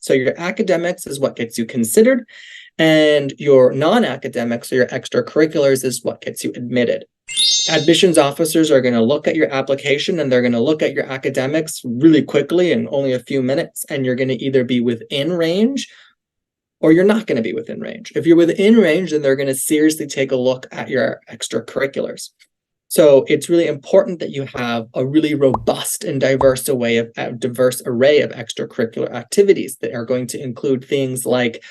So your academics is what gets you considered, and your non-academics or your extracurriculars is what gets you admitted. Admissions officers are going to look at your application and they're going to look at your academics really quickly in only a few minutes, and you're going to either be within range or you're not going to be within range. If you're within range, then they're going to seriously take a look at your extracurriculars. So it's really important that you have a really robust and diverse array of extracurricular activities that are going to include things like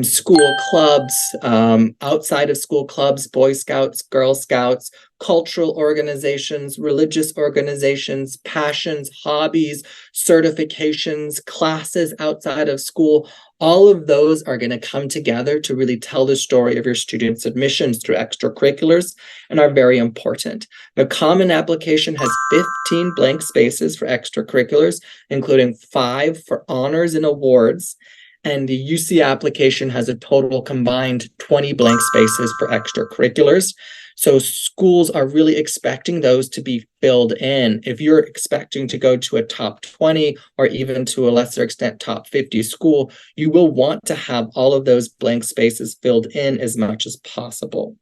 school clubs, outside of school clubs, Boy Scouts, Girl Scouts, cultural organizations, religious organizations, passions, hobbies, certifications, classes outside of school. All of those are going to come together to really tell the story of your students' admissions through extracurriculars and are very important. The Common Application has 15 blank spaces for extracurriculars, including 5 for honors and awards. And the UC application has a total combined 20 blank spaces for extracurriculars. So schools are really expecting those to be filled in. If you're expecting to go to a top 20 or even to a lesser extent top 50 school, you will want to have all of those blank spaces filled in as much as possible.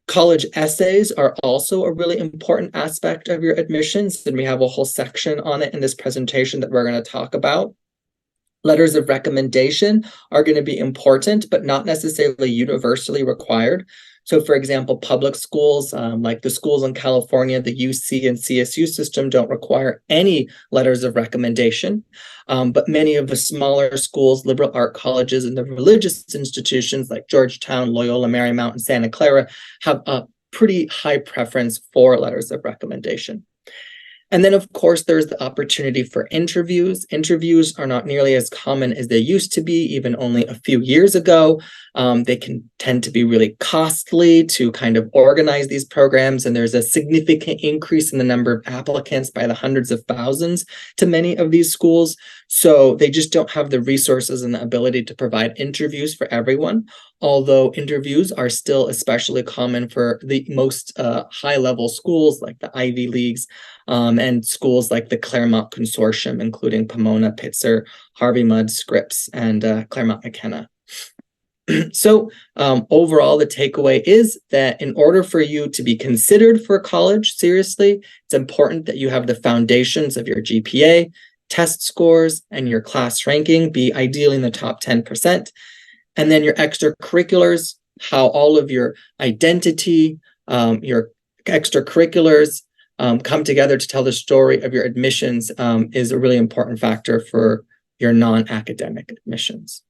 College essays are also a really important aspect of your admissions, and we have a whole section on it in this presentation that we're going to talk about. Letters of recommendation are going to be important, but not necessarily universally required. So, for example, public schools, like the schools in California, the UC and CSU system don't require any letters of recommendation. But many of the smaller schools, liberal art colleges, and the religious institutions like Georgetown, Loyola Marymount, and Santa Clara have a pretty high preference for letters of recommendation. And then, of course, there's the opportunity for interviews. Interviews are not nearly as common as they used to be, even only a few years ago. They can tend to be really costly to kind of organize these programs, and there's a significant increase in the number of applicants by the hundreds of thousands to many of these schools. So they just don't have the resources and the ability to provide interviews for everyone, although interviews are still especially common for the most high-level schools like the Ivy Leagues, and schools like the Claremont Consortium, including Pomona, Pitzer, Harvey Mudd, Scripps, and Claremont McKenna. So overall, the takeaway is that in order for you to be considered for college seriously, it's important that you have the foundations of your GPA, test scores, and your class ranking be ideally in the top 10%. And then your extracurriculars, how all of your identity, your extracurriculars come together to tell the story of your admissions is a really important factor for your non-academic admissions.